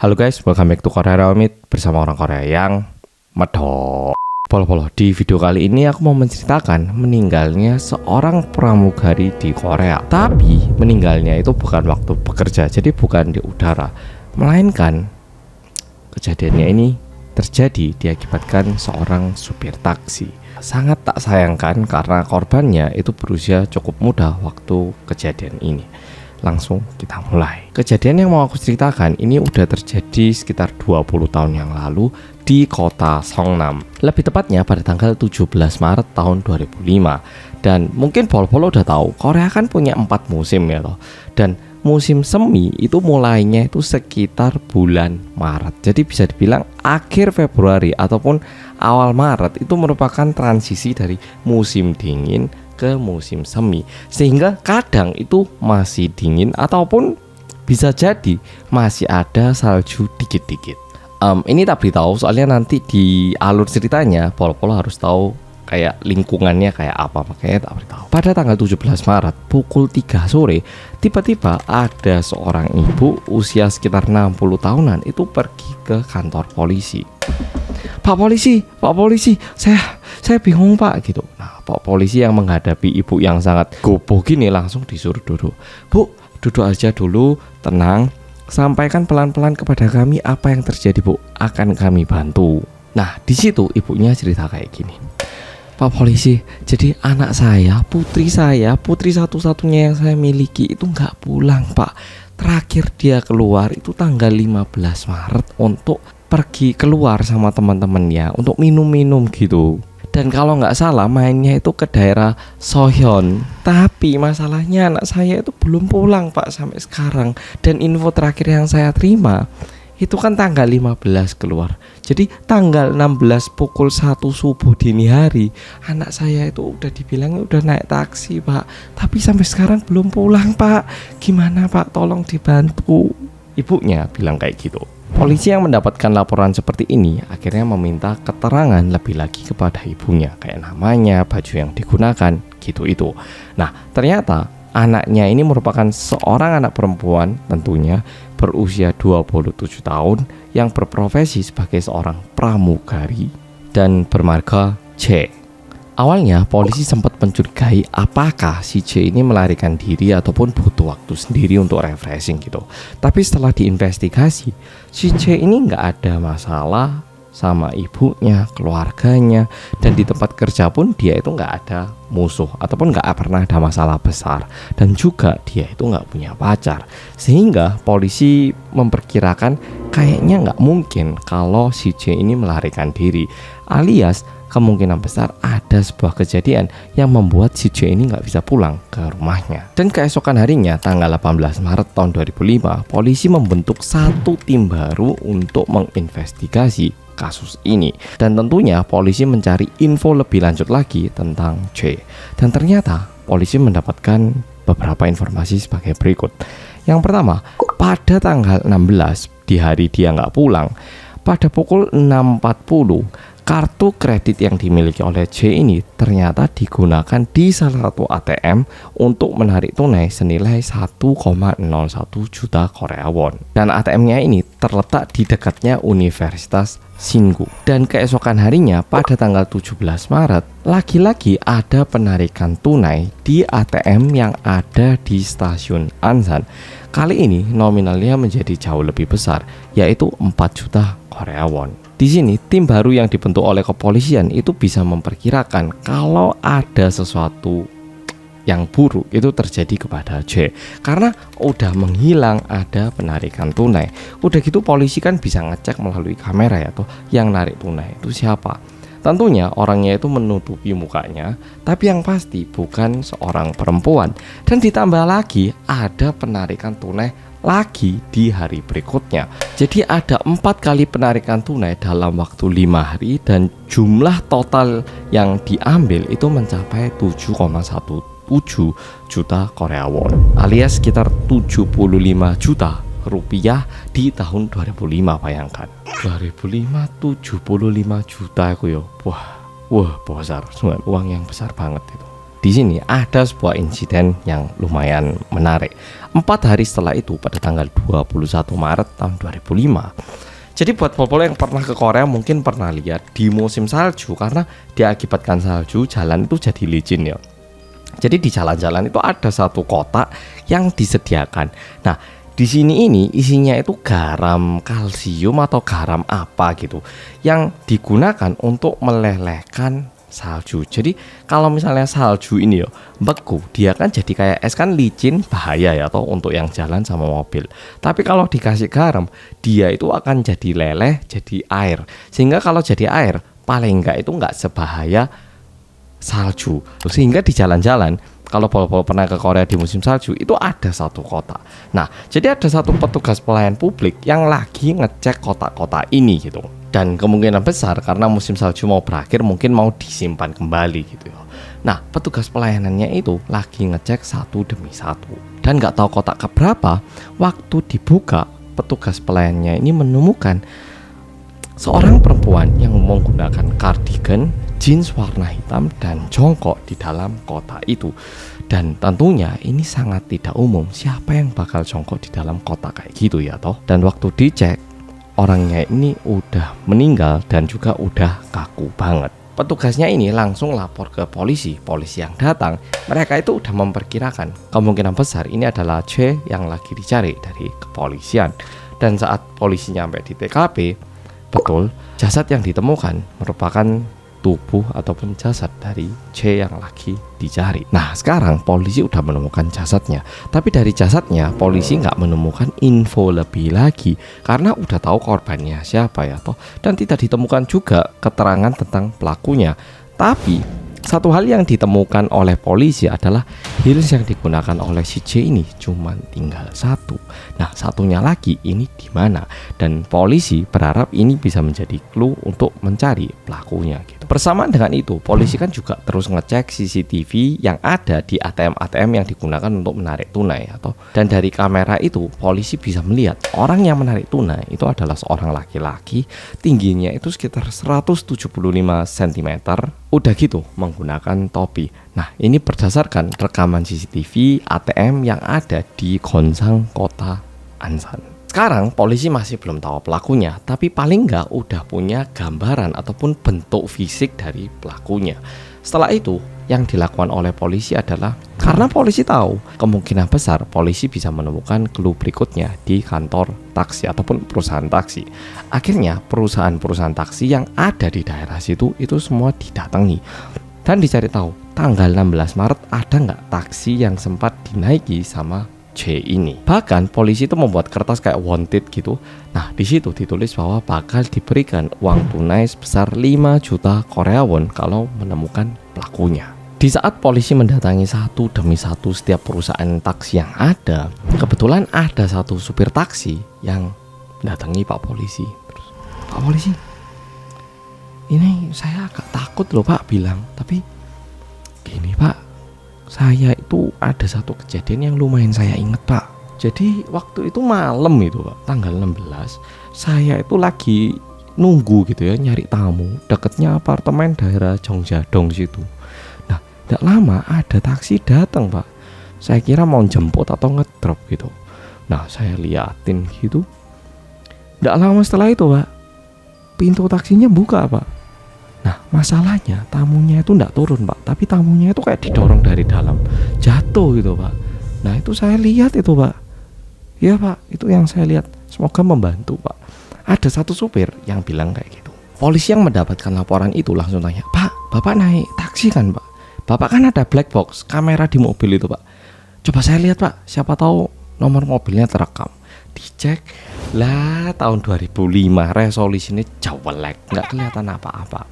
Halo guys, welcome back to Korea Ramit bersama orang Korea yang medok. Polo-polo, di video kali ini aku mau menceritakan meninggalnya seorang pramugari di Korea. Tapi meninggalnya itu bukan waktu bekerja, jadi bukan di udara, melainkan kejadiannya ini terjadi diakibatkan seorang supir taksi. Sangat tak sayangkan karena korbannya itu berusia cukup muda waktu kejadian ini. Langsung kita mulai. Kejadian yang mau aku ceritakan ini udah terjadi sekitar 20 tahun yang lalu di kota Songnam. Lebih tepatnya pada tanggal 17 Maret tahun 2005. Dan mungkin polo-polo udah tahu, Korea kan punya 4 musim ya toh. Dan musim semi itu mulainya itu sekitar bulan Maret. Jadi bisa dibilang akhir Februari ataupun awal Maret itu merupakan transisi dari musim dingin ke musim semi, sehingga kadang itu masih dingin ataupun bisa jadi masih ada salju dikit-dikit. Ini tak beritahu soalnya nanti di alur ceritanya polo-polo harus tahu kayak lingkungannya kayak apa, makanya tak beritahu. Pada tanggal 17 Maret pukul 3 sore tiba-tiba ada seorang ibu usia sekitar 60 tahunan itu pergi ke kantor polisi. Pak polisi, saya bingung Pak gitu. Nah, Pak polisi yang menghadapi ibu yang sangat gopoh gini langsung disuruh duduk. Bu, duduk aja dulu, tenang. Sampaikan pelan-pelan kepada kami apa yang terjadi, Bu. Akan kami bantu. Nah, di situ ibunya cerita kayak gini. Pak polisi, jadi anak saya, putri satu-satunya yang saya miliki itu nggak pulang, Pak. Terakhir dia keluar itu tanggal 15 Maret untuk pergi keluar sama teman-temannya untuk minum-minum gitu. Dan kalau nggak salah mainnya itu ke daerah Sohyon. Tapi masalahnya anak saya itu belum pulang Pak sampai sekarang. Dan info terakhir yang saya terima itu kan tanggal 15 keluar. Jadi tanggal 16 pukul 1 subuh dini hari anak saya itu udah dibilangnya udah naik taksi Pak. Tapi sampai sekarang belum pulang Pak. Gimana Pak, tolong dibantu. Ibunya bilang kayak gitu. Polisi yang mendapatkan laporan seperti ini akhirnya meminta keterangan lebih lagi kepada ibunya, kayak namanya, baju yang digunakan, gitu itu. Nah, ternyata anaknya ini merupakan seorang anak perempuan tentunya berusia 27 tahun yang berprofesi sebagai seorang pramugari dan bermarga C. Awalnya polisi sempat mencurigai apakah si C ini melarikan diri ataupun butuh waktu sendiri untuk refreshing gitu. Tapi setelah diinvestigasi, si C ini nggak ada masalah sama ibunya, keluarganya, dan di tempat kerja pun dia itu nggak ada musuh ataupun nggak pernah ada masalah besar. Dan juga dia itu nggak punya pacar. Sehingga polisi memperkirakan kayaknya nggak mungkin kalau si C ini melarikan diri, alias kemungkinan besar ada sebuah kejadian yang membuat si C ini nggak bisa pulang ke rumahnya. Dan keesokan harinya, tanggal 18 Maret tahun 2005, polisi membentuk satu tim baru untuk menginvestigasi kasus ini. Dan tentunya polisi mencari info lebih lanjut lagi tentang C. Dan ternyata polisi mendapatkan beberapa informasi sebagai berikut. Yang pertama, pada tanggal 16 di hari dia nggak pulang, pada pukul 6.40 kartu kredit yang dimiliki oleh C ini ternyata digunakan di salah satu ATM untuk menarik tunai senilai 1,01 juta Korea won. Dan ATM-nya ini terletak di dekatnya Universitas Singgu. Dan keesokan harinya pada tanggal 17 Maret, lagi-lagi ada penarikan tunai di ATM yang ada di stasiun Ansan. Kali ini nominalnya menjadi jauh lebih besar, yaitu 4 juta Korea won. Di sini tim baru yang dibentuk oleh kepolisian itu bisa memperkirakan kalau ada sesuatu yang buruk itu terjadi kepada C, karena udah menghilang ada penarikan tunai. Udah gitu polisi kan bisa ngecek melalui kamera ya tuh yang narik tunai itu siapa. Tentunya orangnya itu menutupi mukanya, tapi yang pasti bukan seorang perempuan. Dan ditambah lagi ada penarikan tunai lagi di hari berikutnya. Jadi ada 4 kali penarikan tunai dalam waktu 5 hari dan jumlah total yang diambil itu mencapai 7,17 juta Korea won, alias sekitar 75 juta rupiah di tahun 2005. Bayangkan 2005 75 juta aku yo. Wah besar, uang yang besar banget itu. di sini ada sebuah insiden yang lumayan menarik. 4 hari setelah itu, pada tanggal 21 Maret tahun 2005. Jadi buat pol-pol yang pernah ke Korea mungkin pernah lihat di musim salju, karena diakibatkan salju jalan itu jadi licin ya. Jadi di jalan-jalan itu ada satu kotak yang disediakan. Nah, di sini ini isinya itu garam kalsium atau garam apa gitu yang digunakan untuk melelehkan salju. Jadi kalau misalnya salju ini ya beku, dia kan jadi kayak es, kan licin, bahaya ya toh untuk yang jalan sama mobil. Tapi kalau dikasih garam, dia itu akan jadi leleh, jadi air. Sehingga kalau jadi air, paling enggak itu enggak sebahaya salju. Sehingga di jalan-jalan, kalau pol-pol pernah ke Korea di musim salju, itu ada satu kotak. Nah, jadi ada satu petugas pelayan publik yang lagi ngecek kotak-kotak ini gitu. Dan kemungkinan besar karena musim salju mau berakhir, mungkin mau disimpan kembali gitu ya. Nah, petugas pelayanannya itu lagi ngecek satu demi satu. Dan nggak tahu kotak keberapa, waktu dibuka, petugas pelayannya ini menemukan seorang perempuan yang menggunakan kardigan, jeans warna hitam, dan jongkok di dalam kotak itu. Dan tentunya ini sangat tidak umum, siapa yang bakal jongkok di dalam kotak kayak gitu ya toh. Dan waktu dicek, orangnya ini udah meninggal dan juga udah kaku banget. Petugasnya ini langsung lapor ke polisi. Polisi yang datang, mereka itu udah memperkirakan kemungkinan besar ini adalah C yang lagi dicari dari kepolisian. Dan saat polisi nyampe di TKP, betul, jasad yang ditemukan merupakan tubuh ataupun jasad dari C yang lagi dicari. Nah, sekarang polisi udah menemukan jasadnya. Tapi dari jasadnya polisi nggak menemukan info lebih lagi karena udah tahu korbannya siapa ya toh. Dan tidak ditemukan juga keterangan tentang pelakunya. Tapi satu hal yang ditemukan oleh polisi adalah heels yang digunakan oleh si C ini cuma tinggal satu. Nah, satunya lagi ini di mana? Dan polisi berharap ini bisa menjadi clue untuk mencari pelakunya gitu. Bersamaan dengan itu, polisi kan juga terus ngecek CCTV yang ada di ATM-ATM yang digunakan untuk menarik tunai atau. Dan dari kamera itu polisi bisa melihat orang yang menarik tunai itu adalah seorang laki-laki, tingginya itu sekitar 175 cm. Udah gitu menggunakan topi. Nah, ini berdasarkan rekaman CCTV ATM yang ada di Gonsang, kota Ansan. Sekarang polisi masih belum tahu pelakunya, tapi paling nggak udah punya gambaran ataupun bentuk fisik dari pelakunya. Setelah itu, yang dilakukan oleh polisi adalah, karena polisi tahu kemungkinan besar polisi bisa menemukan clue berikutnya di kantor taksi ataupun perusahaan taksi. Akhirnya perusahaan-perusahaan taksi yang ada di daerah situ itu semua didatangi dan dicari tahu tanggal 16 Maret ada nggak taksi yang sempat dinaiki sama C ini. Bahkan polisi itu membuat kertas kayak wanted gitu. Nah, di situ ditulis bahwa bakal diberikan uang tunai sebesar 5 juta Korea won kalau menemukan pelakunya. Di saat polisi mendatangi satu demi satu setiap perusahaan taksi yang ada, kebetulan ada satu supir taksi yang datangi Pak Polisi. Terus, Pak Polisi, ini saya agak takut loh Pak bilang, tapi gini Pak, saya itu ada satu kejadian yang lumayan saya inget Pak. Jadi waktu itu malam itu Pak, tanggal 16, saya itu lagi nunggu gitu ya, nyari tamu deketnya apartemen daerah Jongjadong situ. Nah, tidak lama ada taksi datang Pak. Saya kira mau jemput atau ngedrop gitu. Nah, saya liatin gitu. Tidak lama setelah itu Pak, pintu taksinya buka Pak. Nah, masalahnya tamunya itu enggak turun Pak, tapi tamunya itu kayak didorong dari dalam, jatuh gitu Pak. Nah, itu saya lihat itu Pak. Iya Pak, itu yang saya lihat. Semoga membantu Pak. Ada satu supir yang bilang kayak gitu. Polisi yang mendapatkan laporan itu langsung tanya, Pak, Bapak naik taksi kan Pak? Bapak kan ada black box, kamera di mobil itu Pak. Coba saya lihat Pak, siapa tahu nomor mobilnya terekam. Dicek, lah tahun 2005 resolusinya jelek, nggak kelihatan apa-apa.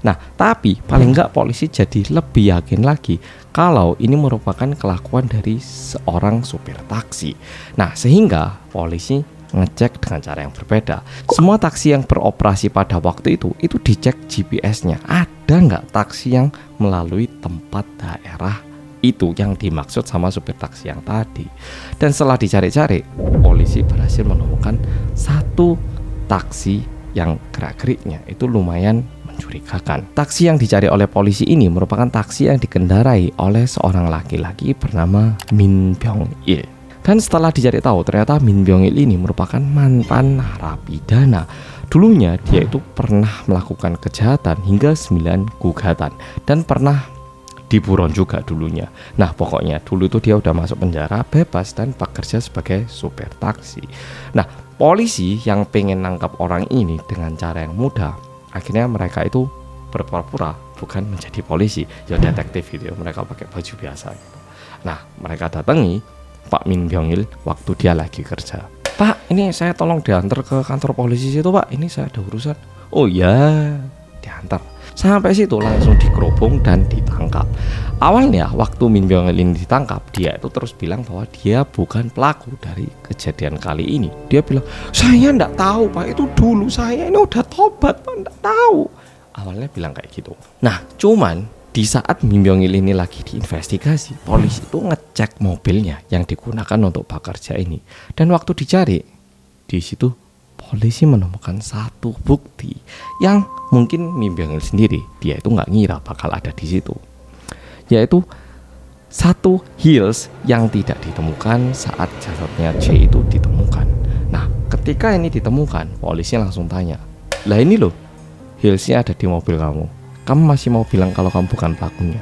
Nah, tapi paling nggak polisi jadi lebih yakin lagi kalau ini merupakan kelakuan dari seorang supir taksi. Nah, sehingga polisi ngecek dengan cara yang berbeda. Semua taksi yang beroperasi pada waktu itu dicek GPS-nya. Ada nggak taksi yang melalui tempat daerah itu yang dimaksud sama supir taksi yang tadi. Dan setelah dicari-cari, polisi berhasil menemukan satu taksi yang gerak-geriknya itu lumayan mencurigakan. Taksi yang dicari oleh polisi ini merupakan taksi yang dikendarai oleh seorang laki-laki bernama Min Byung-il. Dan setelah dicari tahu, ternyata Min Byung-il ini merupakan mantan narapidana. Dulunya dia itu pernah melakukan kejahatan hingga 9 gugatan dan pernah di buron juga dulunya. Nah pokoknya dulu itu dia udah masuk penjara, bebas dan bekerja sebagai supir taksi. Nah polisi yang pengen nangkap orang ini dengan cara yang mudah, akhirnya mereka itu berpura-pura bukan menjadi polisi, ya detektif gitu. Mereka pakai baju biasa gitu. Nah mereka datangi Pak Min Byung-il waktu dia lagi kerja. Pak, ini saya tolong diantar ke kantor polisi situ Pak, ini saya ada urusan. Oh ya, diantar. Sampai situ langsung dikerubung dan ditangkap. Awalnya waktu Min Byung-il ini ditangkap, dia itu terus bilang bahwa dia bukan pelaku dari kejadian kali ini. Dia bilang, saya enggak tahu Pak, itu dulu saya ini udah tobat Pak, enggak tahu. Awalnya bilang kayak gitu. Nah cuman di saat Min Byung-il ini lagi diinvestigasi, polisi itu ngecek mobilnya yang digunakan untuk bekerja ini. Dan waktu dicari, di situ polisi menemukan satu bukti yang mungkin Min Byung-il sendiri dia itu nggak ngira bakal ada di situ, yaitu satu heels yang tidak ditemukan saat jasadnya C itu ditemukan. Nah ketika ini ditemukan, polisi langsung tanya, lah ini loh heelsnya ada di mobil kamu masih mau bilang kalau kamu bukan pelakunya?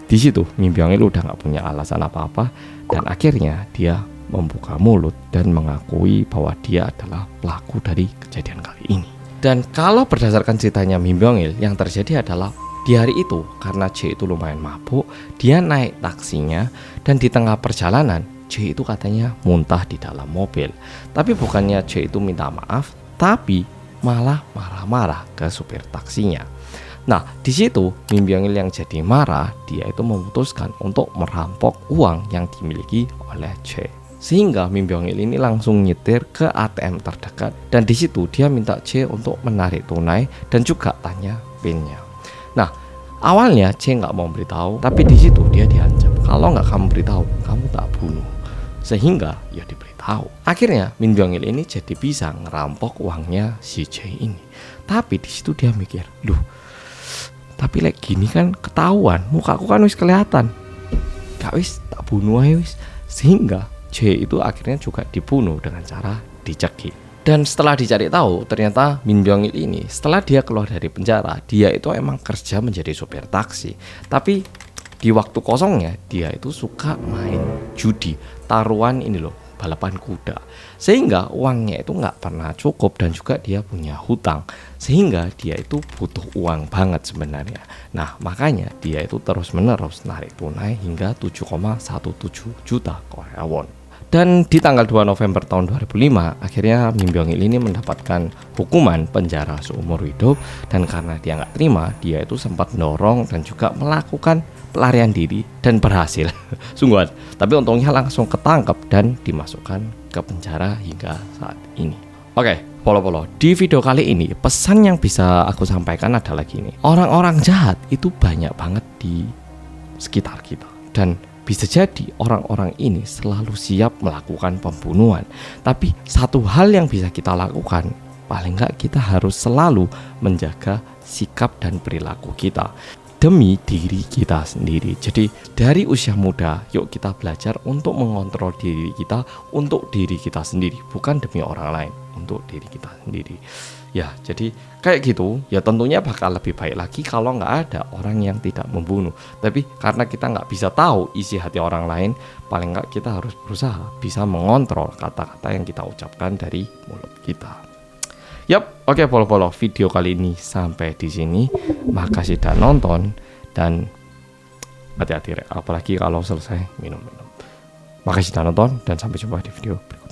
Di situ Min Byung-il udah nggak punya alasan apa-apa dan akhirnya dia membuka mulut dan mengakui bahwa dia adalah pelaku dari kejadian kali ini. Dan kalau berdasarkan ceritanya Min Byung-il, yang terjadi adalah di hari itu karena C itu lumayan mabuk, dia naik taksinya dan di tengah perjalanan C itu katanya muntah di dalam mobil. Tapi bukannya C itu minta maaf, tapi malah marah-marah ke supir taksinya. Nah, di situ Min Byung-il yang jadi marah, dia itu memutuskan untuk merampok uang yang dimiliki oleh C. Sehingga Min Byung-il ini langsung nyetir ke ATM terdekat dan di situ dia minta C untuk menarik tunai dan juga tanya PIN-nya. Nah, awalnya C nggak mau beritahu, tapi di situ dia diancam, kalau nggak kamu beritahu, kamu tak bunuh. Sehingga ya diberitahu. Akhirnya Min Byung-il ini jadi bisa ngerampok uangnya si C ini. Tapi di situ dia mikir, duh, tapi like gini kan ketahuan, mukaku kan wis kelihatan, gak wis tak bunuh aja wis. Sehingga C itu akhirnya juga dibunuh dengan cara dicekik. Dan setelah dicari tahu, ternyata Min Byung-il ini setelah dia keluar dari penjara, dia itu emang kerja menjadi supir taksi. Tapi di waktu kosongnya dia itu suka main judi, taruhan ini loh, balapan kuda. Sehingga uangnya itu nggak pernah cukup dan juga dia punya hutang. Sehingga dia itu butuh uang banget sebenarnya. Nah makanya dia itu terus-menerus narik tunai hingga 7,17 juta Korea won. Dan di tanggal 2 November tahun 2005, akhirnya Min Byung-il ini mendapatkan hukuman penjara seumur hidup. Dan karena dia nggak terima, dia itu sempat mendorong dan juga melakukan pelarian diri dan berhasil. Sungguhan, tapi untungnya langsung ketangkep dan dimasukkan ke penjara hingga saat ini. Oke, polo-polo, di video kali ini pesan yang bisa aku sampaikan adalah gini. Orang-orang jahat itu banyak banget di sekitar kita. Dan bisa jadi orang-orang ini selalu siap melakukan pembunuhan. Tapi satu hal yang bisa kita lakukan, paling nggak kita harus selalu menjaga sikap dan perilaku kita demi diri kita sendiri. Jadi dari usia muda, yuk kita belajar untuk mengontrol diri kita untuk diri kita sendiri, bukan demi orang lain, untuk diri kita sendiri. Ya, jadi kayak gitu. Ya tentunya bakal lebih baik lagi kalau nggak ada orang yang tidak membunuh. Tapi karena kita nggak bisa tahu isi hati orang lain, paling nggak kita harus berusaha bisa mengontrol kata-kata yang kita ucapkan dari mulut kita. Yap, oke polo-polo, video kali ini sampai di sini. Makasih udah nonton dan hati-hati, apalagi kalau selesai minum-minum. Makasih udah nonton dan sampai jumpa di video berikutnya.